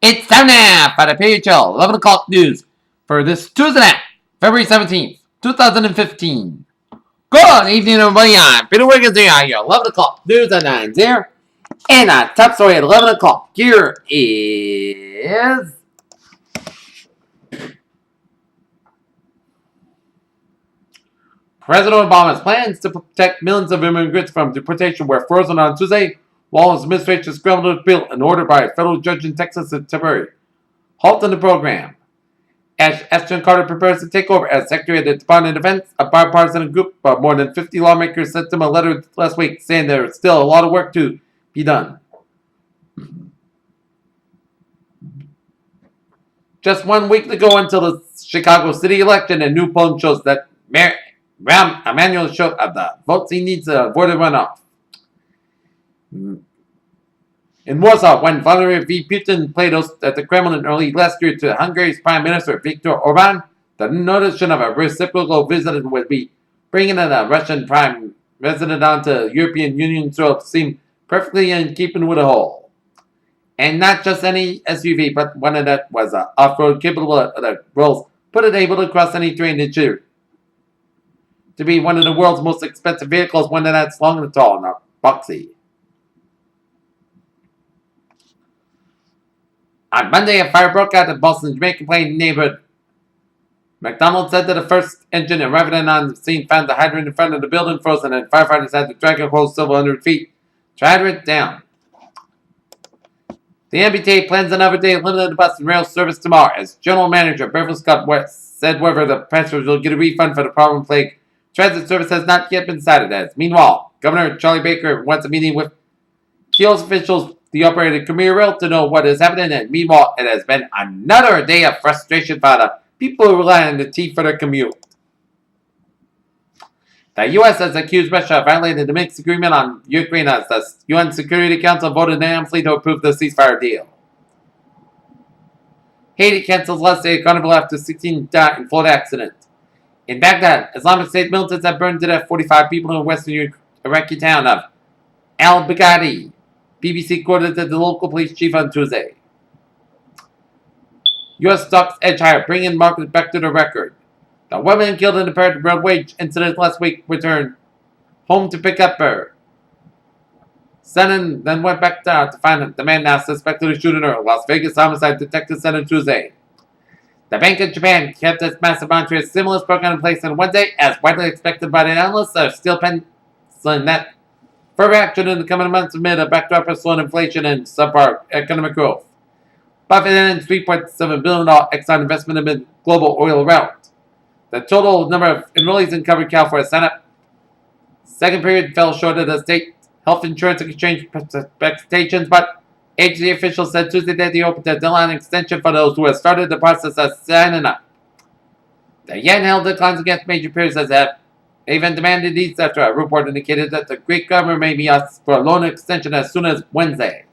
It's time now for the PHL 11 o'clock news for this Tuesday night, February 17th, 2015. Good evening, everybody. I'm Peter Wiggins here. Your 11 o'clock news at 9 there. And our top story at 11 o'clock here is President Obama's plans to protect millions of immigrants from deportation were frozen on Tuesday, while his administration scrambled to appeal an order by a federal judge in Texas a temporary halt on the program. As Ashton Carter prepares to take over as Secretary of the Department of Defense, a bipartisan group of more than 50 lawmakers sent him a letter last week saying there is still a lot of work to be done. Just 1 week to go until the Chicago city election, and new polling shows that Emanuel showed of the votes he needs to avoid a runoff. In Warsaw, when Vladimir V. Putin played host at the Kremlin early last year to Hungary's Prime Minister Viktor Orban, the notion of a reciprocal visit would be bringing in a Russian Prime President onto European Union soil seemed perfectly in keeping with the whole. And not just any SUV, but one that was off-road capable of the world's put it able to cross any terrain it should. To be one of the world's most expensive vehicles, one that's long and tall and not boxy. On Monday, a fire broke out at Boston's Jamaican Plain neighborhood. McDonald said that the first engine arriving on the scene found the hydrant in front of the building frozen, and firefighters had to drag a hose several hundred feet to hydrant down. The MBTA plans another day of limited bus and rail service tomorrow, as General Manager Beverly Scott said. However, the passengers will get a refund for the problem-plagued transit service has not yet been decided as. Meanwhile, Governor Charlie Baker wants a meeting with Keels officials, the operator Khmer Rail, to know what is happening, and meanwhile, it has been another day of frustration for the people who rely on the T for their commute. The U.S. has accused Russia of violating the Minsk agreement on Ukraine as the UN Security Council voted unanimously to approve the ceasefire deal. Haiti cancels last day carnival after 16 died in flood accident. In Baghdad, Islamic State militants have burned to death 45 people in the western Iraqi town of al-Baghdadi. BBC quoted the local police chief on Tuesday. U.S. stocks edge higher, bringing markets back to the record. The woman killed in the Paris road wage incident last week returned home to pick up her son and then went back down to find the man now suspected of shooting her. Las Vegas homicide detectives said on Tuesday. The Bank of Japan kept its massive monetary stimulus program in place on Wednesday, as widely expected by the analysts are still penciling that further action in the coming months amid a backdrop of slowing inflation and subpar economic growth. Buffett and $3.7 billion Exxon investment amid global oil rout. The total number of enrollees in covered California sign-up second period fell short of the state health insurance exchange expectations, but agency officials said Tuesday that they opened a deadline extension for those who have started the process of signing up. The yen held declines against major peers as have even demanded these after a report indicated that the Greek government may be asked for a loan extension as soon as Wednesday.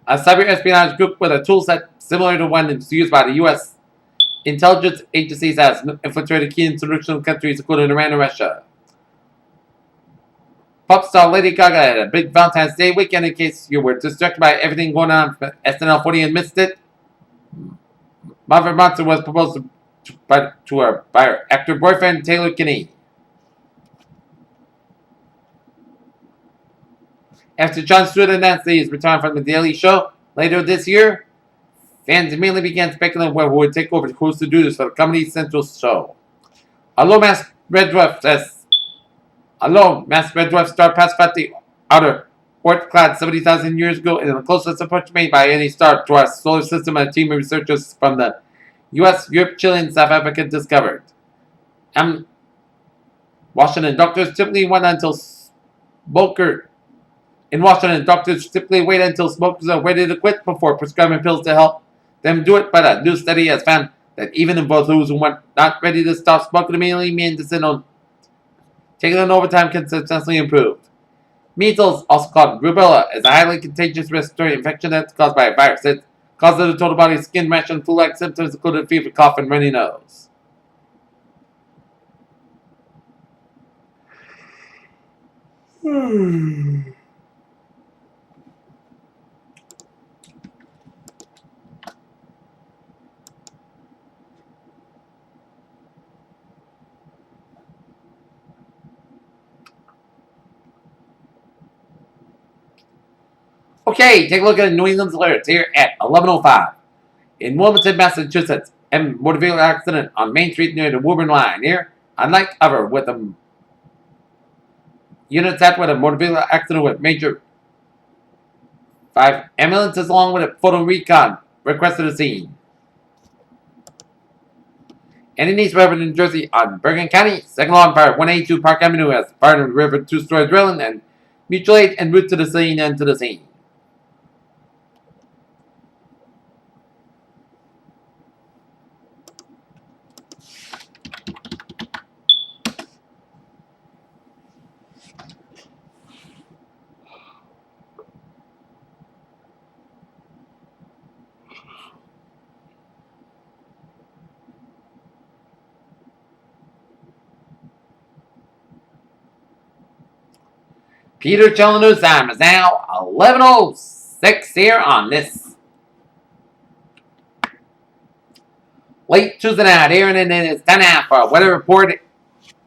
A cyber espionage group with a toolset similar to one used by the U.S. intelligence agencies has infiltrated key international countries including Iran and Russia. Pop star Lady Gaga had a big Valentine's Day weekend. In case you were distracted by everything going on at SNL 40 and missed it, Marvin Monster was proposed by her actor boyfriend Taylor Kinney. After Jon Stewart announced his return from The Daily Show later this year, fans immediately began speculating who would take over who's to do this for the Comedy Central show. A low-masked Red Dwarf star pacified the outer Oort-clad 70,000 years ago in the closest approach made by any star to our solar system, and a team of researchers from the U.S., Europe, Chile, and South Africa discovered. Washington doctors typically wait until smokers are ready to quit before prescribing pills to help them do it, but a new study has found that even in both those who are not ready to stop smoking immediately, medicine on taking an overtime can substantially improve. Measles, also called rubella, is a highly contagious respiratory infection that's caused by a virus. It causes the total body skin rash and flu-like symptoms, including fever, cough, and runny nose. Okay, take a look at New England's alerts here at 11:05 in Wilmington, Massachusetts. Motor vehicle accident on Main Street near the Woburn line here. Unlike ever with a unit set with a motor vehicle accident with major 5 ambulances along with a photo recon requested a scene. And in East River, New Jersey on Bergen County, second law fire 182 Park Avenue has fire in the river 2-story drilling and mutual aid en route to the scene and to the scene. Peter Chilling News time is now 11:06 here on this late Tuesday night here, and it is 10:30 for a weather report.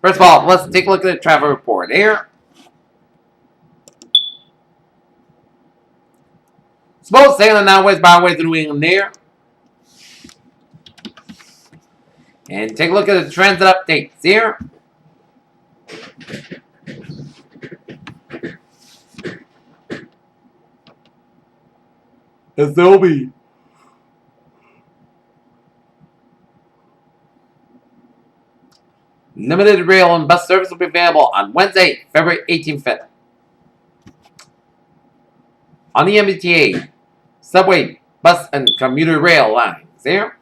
First of all, let's take a look at the travel report here. Smooth sailing now ways byways to New England here. And take a look at the transit updates here. As there will be limited rail and bus service will be available on Wednesday, February 18th. On the MBTA, subway, bus, and commuter rail lines here.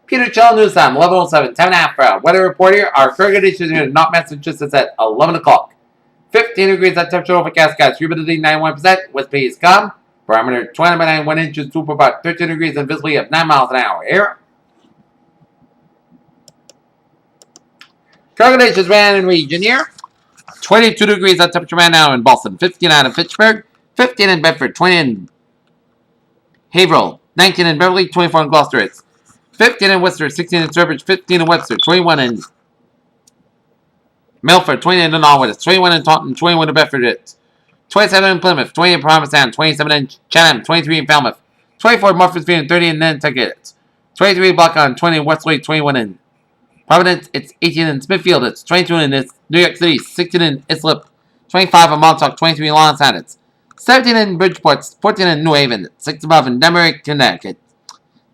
Peter Chell News Time, 11:07, 10:30 for a weather report here. Our current conditions here in North Massachusetts at 11 o'clock. 15 degrees at temperature overcast skies, humidity 91%, west bay is calm. Barometer 20 by 9, 1 inches, 2 for about 13 degrees, and visibility of 9 miles an hour here. Current conditions ran in region here. 22 degrees at temperature right now in Boston, 15 out of Fitchburg, 15 in Bedford, 20 in Haverhill, 19 in Beverly, 24 in Gloucester, it's 15 in Worcester, 16 in Sturbridge, 15 in Webster, 21 in Milford, 20 in Norwood, 21 in Taunton, 21 in Bedford, it's 27 in Plymouth, 20 in Provincetown, 27 in Chatham, 23 in Falmouth, 24 in Murfreesboro, 30 in Nantucket, 23 in Block 20 in Westlake, 21 in Providence, it's 18 in Smithfield, it's 22 in New York City, 16 in Islip, 25 in Montauk, 23 in Lawrence, it's 17 in Bridgeport, 14 in New Haven, 6 above in Denver, Connecticut,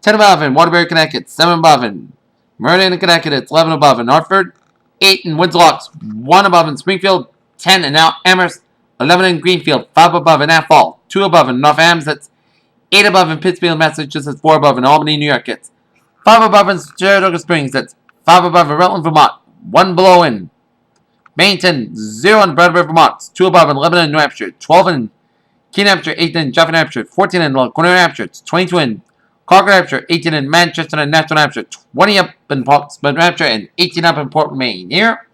10 above in Waterbury, Connecticut, 7 above in Meriden, Connecticut, it's 11 above in Hartford, 8 in Winslow, 1 above in Springfield, 10 in Amherst, 11 in Greenfield, 5 above in Athol, 2 above in North Hams, that's 8 above in Pittsfield, Massachusetts, 4 above in Albany, New York, it's 5 above in Saratoga Springs, that's 5 above in Rutland, Vermont, 1 below in Bennington, 0 in Bradford, Vermont, 2 above in Lebanon, New Hampshire, 12 in Keene, Hampshire, 18 in Chaffin, New Hampshire, 14 in Laconia, New Hampshire, 22 in Concord, New Hampshire, 18 in Manchester and Nashville, New Hampshire, 20 up in Portsmouth, New Hampshire, and 18 up in Portland, Maine. Here,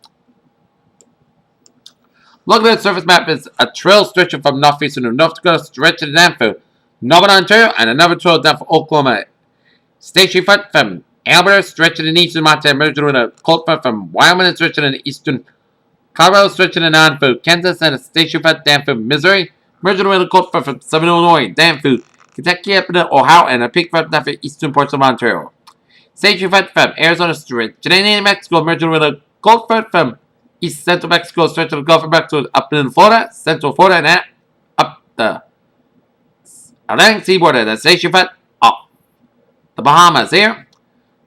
look at the surface map. It's a trail stretching from northeastern to North Dakota, stretching down for Northern Ontario, and another trail down for Oklahoma. Station front from Alberta, stretching in eastern Montana, merging with a cold front from Wyoming, and stretching in eastern Colorado, stretching in on for Kansas, and a station front down for Missouri, merging with a cold front from southern Illinois, down for Kentucky, up in Ohio, and a peak front down for eastern parts of Ontario. Station front from Arizona, stretching in New Mexico, merging with a cold front from east central Mexico, stretching the Gulf of Mexico up in Florida, central Florida, and up the Atlantic seaboard. The station front off the Bahamas here.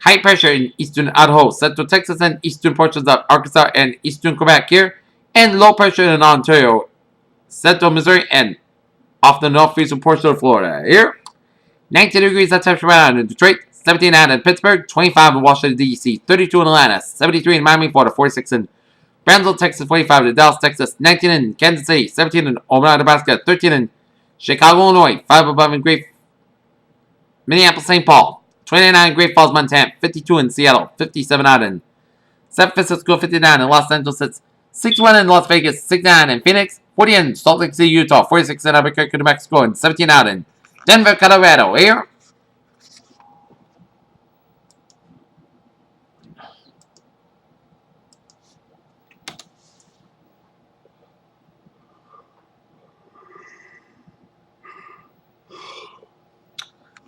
High pressure in eastern Idaho, central Texas, and eastern portions of Arkansas and eastern Quebec here. And low pressure in Ontario, central Missouri, and off the northeastern portion of Florida here. 19 degrees at temperature right now in Detroit, 17 out in Pittsburgh, 25 in Washington, D.C., 32 in Atlanta, 73 in Miami, Florida, 46 in Brownsville, Texas, 45 in Dallas, Texas, 19 in Kansas City, 17 in Omaha, Nebraska, 13 in Chicago, Illinois, 5 above in Great Minneapolis, St. Paul, 29 in Great Falls, Montana, 52 in Seattle, 57 out in San Francisco, 59 in Los Angeles, 61 in Las Vegas, 69 in Phoenix, 40 in Salt Lake City, Utah, 46 in Albuquerque, New Mexico, and 17 out in Denver, Colorado. Here.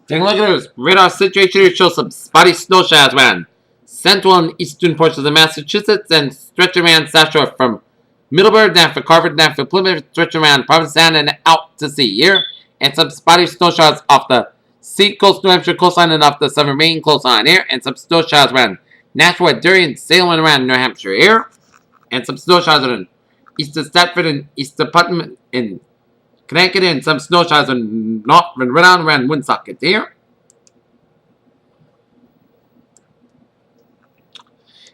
Taking a look at this radar situation here shows some spotty snow showers around central and eastern portions of Massachusetts and stretching around south shore from Middleburg down for Carver down for Plymouth, stretching around Provincetown and out to sea here. And some spotty snow showers off the sea coast New Hampshire coastline and off the southern Maine coastline here. And some snow showers around Nashua, Durham, Salem, and around New Hampshire here. And some snow showers around east of Stratford and east of Putnam in Connecticut, and some snow showers in North and around Woonsocket here.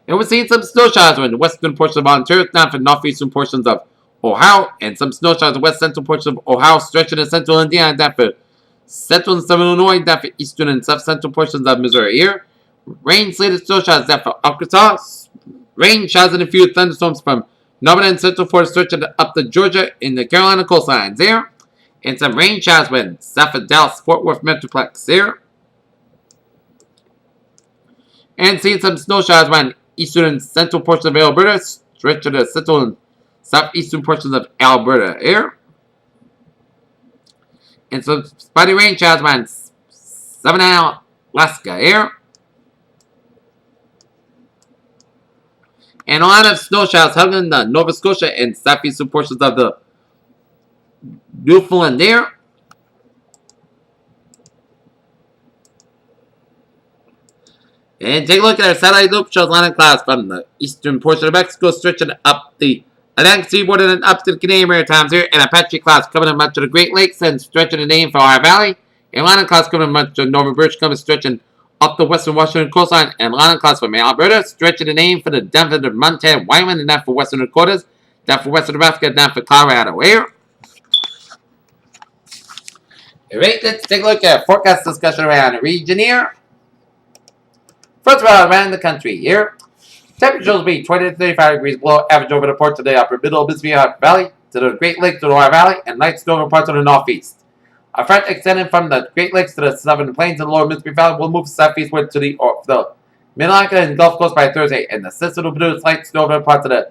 And we're seeing some snow showers in the western portion of Ontario, down for northeastern portions of Ohio, and some snow showers in the west central portion of Ohio, stretching to central Indiana, down for central and southern Illinois, down for eastern and south central portions of Missouri here. Rain, slated snow showers down for Arkansas. Rain, showers, and a few thunderstorms from northern and central Florida, stretching up to Georgia in the Carolina coastlines here. And some rain showers in south of Dallas, Fort Worth Metroplex here. And seeing some snow showers around eastern and central portions of Alberta, stretching to the central and southeastern portions of Alberta here. And some spotty rain showers around southern Alaska here. And a lot of snow showers held in the Nova Scotia and southeastern portions of the Newfoundland there. And take a look at our satellite loop, shows line of clouds from the eastern portion of Mexico, stretching up the Atlantic seaboard and up to the Canadian Maritimes here, and Apache clouds coming in much of the Great Lakes and stretching the name for our valley. And line of clouds coming in much of northern British Columbia, stretching up the western Washington coastline, and line of clouds from Alberta, stretching the name for the Denver, the Montana, Wyoming, and down for western Dakotas, down for western Nebraska, down for Colorado here. Alright, let's take a look at forecast discussion around the region here. First of all, around the country here. Temperatures will be 20 to 35 degrees below average over the parts of the upper middle Mississippi Valley to the Great Lakes to the Ohio Valley, and light snow over parts of the northeast. A front extending from the Great Lakes to the southern plains and the lower Mississippi Valley will move southeastward to the Mid-Atlantic and Gulf Coast by Thursday, and the system will produce light snow over parts of the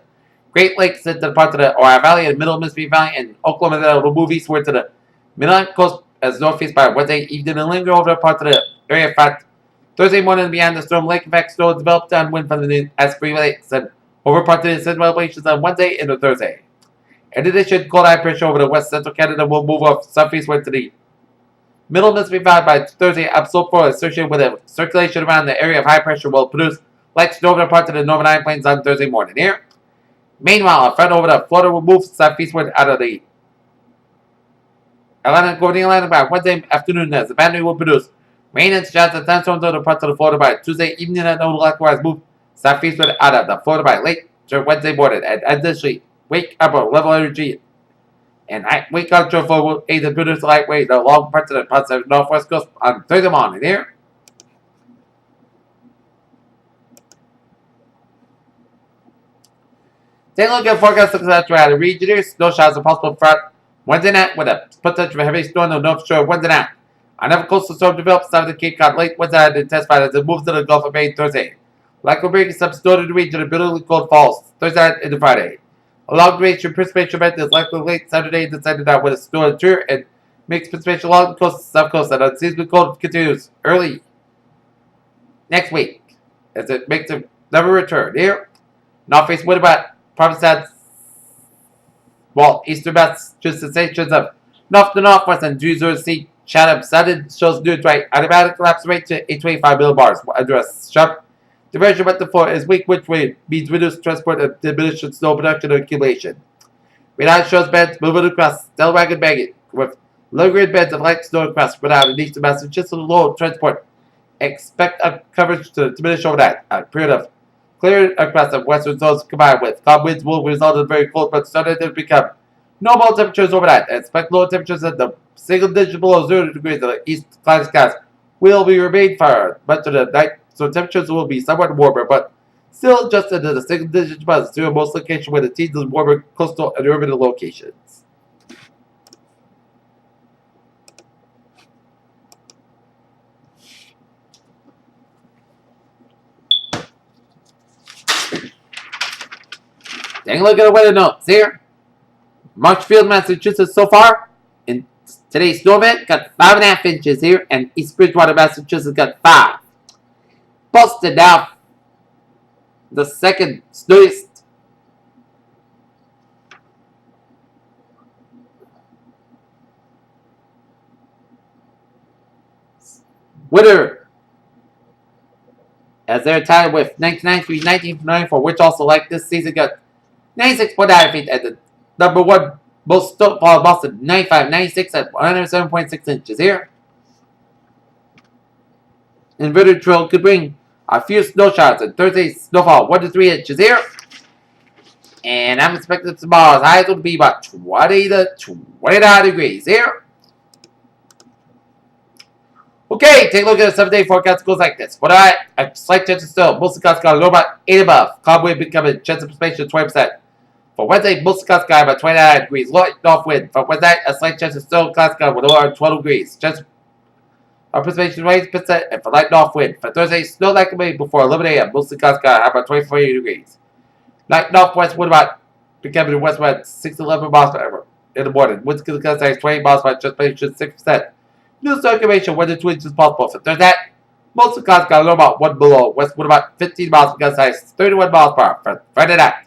Great Lakes into the parts of the Ohio Valley and middle Mississippi Valley, and Oklahoma will move eastward to the Mid-Atlantic coast as northeast by Wednesday evening and linger over parts of the area. In fact, Thursday morning beyond the storm lake effect, snow developed downwind from the Asprey Lakes and over parts of the central elevations on Wednesday into Thursday. In addition, cold high pressure over the west central Canada will move off southeastward to the middle Mississippi Valley by Thursday. Upslope flow associated with a circulation around the area of high pressure will produce light snow over parts of the northern High Plains on Thursday morning here. Meanwhile, a front over the Florida will move southeastward out of the Atlantic over the Atlantic by Wednesday afternoon as the boundary will produce rain and showers and thunderstorms over parts of the Florida by Tuesday evening, and will likewise move southeastward out of the Florida by late Wednesday morning. And additionally, wake upper level energy and wake control flow will aid the produce light wave along parts of the northwest coast on Thursday morning here. Take a look at forecast looks around the region here. Snow showers are possible throughout Wednesday night with a potential for heavy snow on the North Shore Wednesday night. Another coastal storm develops south of the Cape Cod late Wednesday night and intensified as it moves to the Gulf of Maine Thursday. Likely bringing some snow to the region of bitterly cold falls Thursday night into Friday. A long-range precipitation event is likely late Saturday and Sunday night with a snow interior and mixed precipitation along the coast and south coast, and unseasonably cold continues early next week as it makes a never return. Here, northeast wind about Provincetown, eastern Massachusetts sections of north to northwest and New Jersey, Chatham, Sudden shows new right automatic collapse rate to 825 millibars under a sharp diversion but the floor is weak, which way means reduced transport and diminished snow production and accumulation. Radar shows beds moving across Delaware and Baggett with low-grade beds of light snow across Rhode Island and eastern Massachusetts with low transport. Expect coverage to diminish overnight. A period of clear across the western zones combined with calm winds will result in very cold but starting to become normal temperatures overnight. Expect low temperatures at the single digit below 0 degrees in the east cloud skies will be remain for much of the night, so temperatures will be somewhat warmer, but Still just into the single digit buzz to most locations where the teams in warmer coastal and urban locations. Taking a look at the weather notes here. Marshfield, Massachusetts so far. In today's snow event, got 5.5 inches here, and East Bridgewater, Massachusetts got 5. Boston now, the second snowiest. Winter, as they're tied with 1993, 1994, which also like this season got 96.9 feet at the number one most snowfall in Boston, 95, 96 at 107.6 inches here. Inverted drill could bring a few snow showers and Thursday's snowfall 1 to 3 inches here. And I'm expecting tomorrow's highs will be about 20 to 29 degrees here. Okay, take a look at the 7-day forecast. It goes like this. For tonight, a slight chance of snow. Most of the got a low about 8 above. Cloud wind becoming chance of precipitation 20%. For Wednesday, most of the sky about 29 degrees. Light north wind. For Wednesday, a slight chance of snow. Cloud sky with lower 12 degrees. Chance of precipitation 20%. And for light north wind. For Thursday, snow likely before 11 a.m. Most of the sky about 24 degrees. Light northwest wind about becoming westward 6 to 11 miles per hour in the morning. Winds can cut 20 miles per hour. Just 6%. New circulation, weather 2 inches possible. For Thursday, most of the clouds got a little about 1 below. West wind about 15 miles per gust size, 31 miles per hour. For Friday night,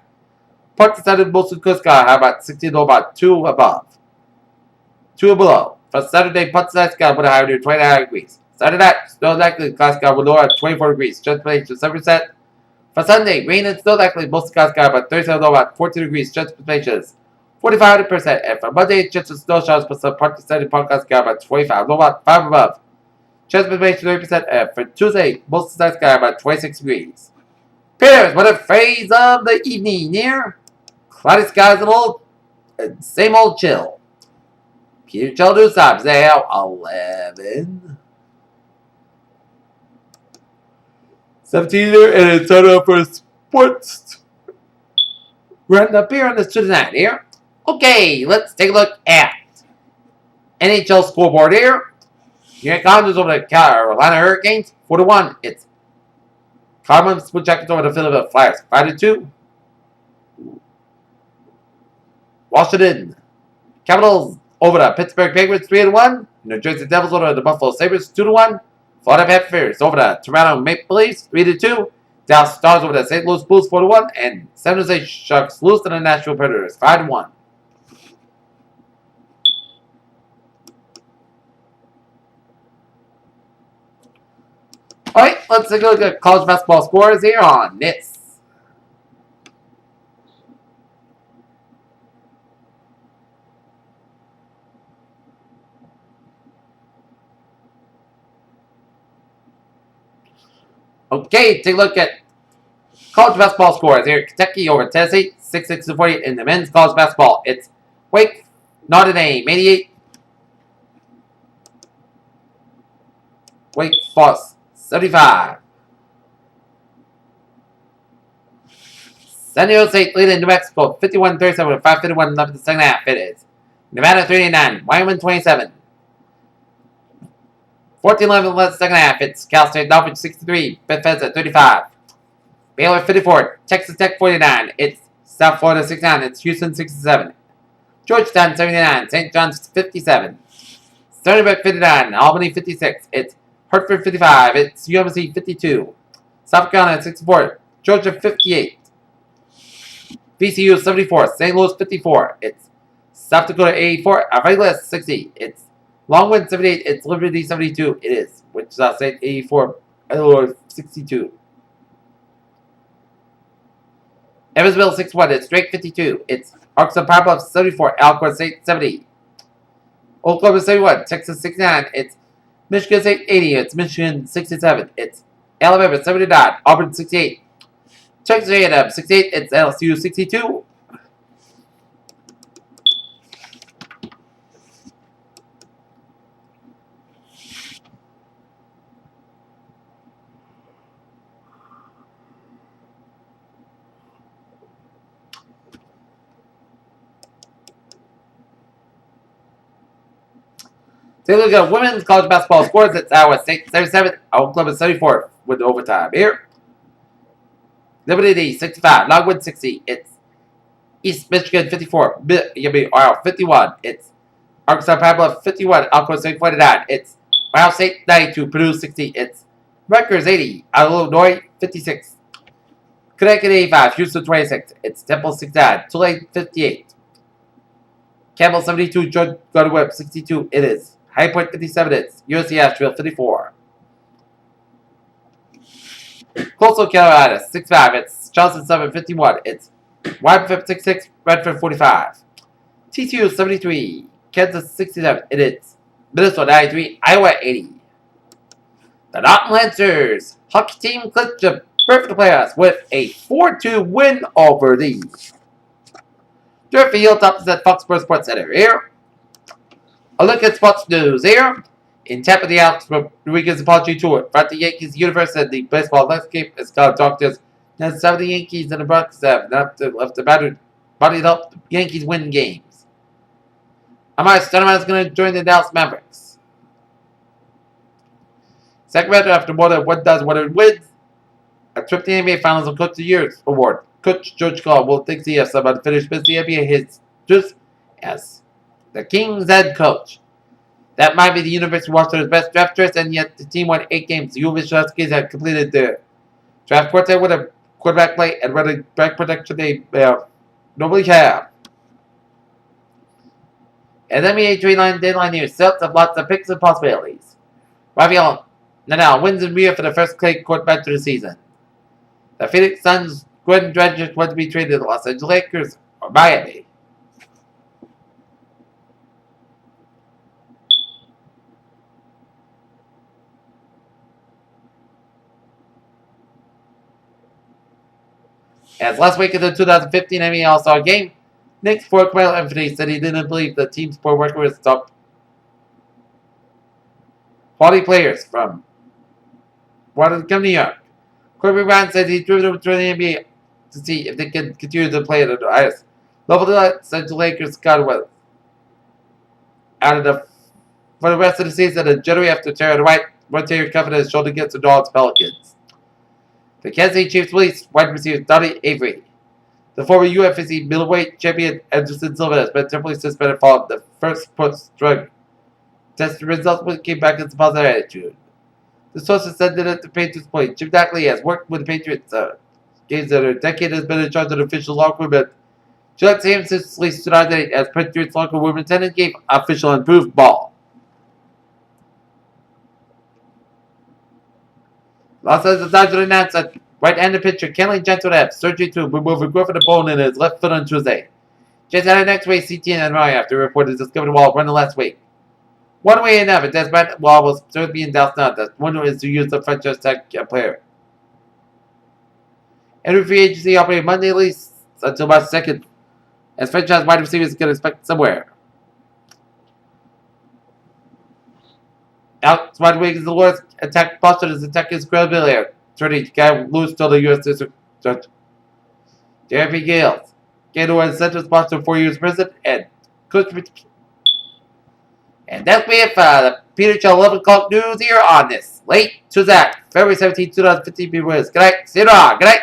parts of Saturday, most of the coast guard have about 16 to about 2 above. 2 below. For Saturday, parts of the sky with a higher near 29 degrees. Saturday night, snow likely, clouds got with lower at 24 degrees. Just 7%. For Sunday, rain and snow likely, most of the clouds got about 37 to about 14 degrees. Just 45%. And for Monday, chance of snow showers for some parts of Sunday podcast sky about 25, no about 5 above. Chance of precipitation 30%. And for Tuesday, most of the sky about 26 degrees. Peters, what a phase of the evening here. Cloudy skies and same old chill. Peter Chill News Times now 11. 17 there, and it's on up for sports. Roundup here on the tonight here. Okay, let's take a look at NHL scoreboard here. Here it comes over the Carolina Hurricanes. 4-1. It's Columbus Blue Jackets over the Philadelphia Flyers. 5-2. Washington Capitals over the Pittsburgh Penguins. 3-1. New Jersey Devils over the Buffalo Sabres. 2-1. Florida Panthers over the Toronto Maple Leafs. 3-2. Dallas Stars over the St. Louis Blues. 4-1. And San Jose Sharks lose to the Nashville Predators. 5-1. Alright, let's take a look at college basketball scores here on this. Okay, take a look at college basketball scores here. Kentucky over Tennessee, 66-48 in the men's college basketball. It's Wake, Notre Dame, 88. Wake Forest, 75. San Diego State leading New Mexico, 51-37 with 5:51 left in the second half. It is Nevada 39, Wyoming 27. 14-11 left in the second half. It's Cal State Dolphins 63, Bethesda 35. Baylor 54, Texas Tech 49. It's South Florida 69. It's Houston 67. Georgetown 79, St. John's 57. Stony Brook 59, Albany 56. It's Hartford 55. It's UMC 52. South Carolina 64. Georgia 58. VCU 74. St. Louis 54. It's South Dakota 84. Avila 60. It's Longwood 78. It's Liberty 72. It is Wichita State 84. Illinois 62. Evansville 61. It's Drake 52. It's Arkansas Pine Bluff 74. Alcorn State 70. Oklahoma 71. Texas 69. It's Michigan State 80. It's Michigan 67. It's Alabama 79. Auburn 68. Texas A&M 68. It's LSU 62. Take a look at women's college basketball scores. It's Iowa State 77, Oklahoma 74 with overtime. Here, Liberty 65, Logwood 60. It's East Michigan 54, Ohio 51. It's Arkansas Pablo 51, Alcorn State 49. It's Ohio State 92, Purdue 60. It's Rutgers 80, Illinois 56. Connecticut 85, Houston 26. It's Temple 69, Tulane 58. Campbell 72, Jordan Webb 62. It is High Point 57. It's USC Asheville 54. Coastal Carolina 65. It's Charleston 751. It's Wyoming 66, Redford 45. TCU 73, Kansas 67. It is Minnesota 93, Iowa 80. The Norton Lancers hockey team clinched the berth to playoffs with a 4-2 win over the Durfee Hilltops at Foxborough Sports Center. Here, a look at sports news here. In Tampa, the Alex Wiggins apology tour. Front the Yankees universe and the baseball landscape is now doctors. Now some of the Yankees and the Bronx have left the body to help the Yankees win games. Amari Stoudemire is going to join the Dallas Mavericks. Sacramento, after more than 1,100 wins, a trip to the NBA Finals and Coach of the Year award. Coach George Karl will think he has some unfinished business. The NBA hits just as the Kings head coach. That might be the University of Washington's best draft choice, and yet the team won 8 games. The University Huskies have completed their draft quartet with a quarterback play and running back protection they normally have. As NBA trade line deadline here, Celtics have lots of picks and possibilities. Rafael Nadal wins in Rio for the first clay court match of the season. The Phoenix Suns, Gordon Dragic want to be traded to the Los Angeles Lakers or Miami. As last week in the 2015 NBA All-Star Game, Knicks forward Carmelo Anthony said he didn't believe the team's poor work would stop quality players from wanting to come to New York. Kobe Bryant said he drew them to the NBA to see if they can continue to play at the highest level. The Lakers got well out of the for the rest of the season, and generally after Terry White, rotated confidence showed against the Dallas Pelicans. The Kansas City Chiefs released wide receiver Donnie Avery. The former UFC middleweight champion Anderson Silva has been temporarily suspended following the first post-drug test results came back in a positive attitude. The sources said that at the Patriots point, Jim Dockley has worked with the Patriots games that a decade has been in charge of the official locker room, but Gillette Sam since at least 2008 as Patriots locker room attendant gave official improved ball. Los Angeles Dodgers announced that right-handed pitcher Kenley Jansen would have surgery to remove a growth of the bone in his left foot on Tuesday. Jansen had an X-ray CT and MRI after reported discovered while running last week. One way and another, Desmond Wall will certainly be in doubt now that one is to use the franchise tag player. Every free agency operated Monday at least until March 2nd, as franchise wide receivers can expect somewhere. Alex Rodriguez, the Lord's attack Boston is attacking his credibility. Attorney guy loose to the U.S. District Judge Jeremy Gales. Gator was sentenced Boston 4 years prison and coach. And that's it for the Peter Chow 11 o'clock news here on this late Tuesday, February 17, 2015. Good night. See you tomorrow. Good night.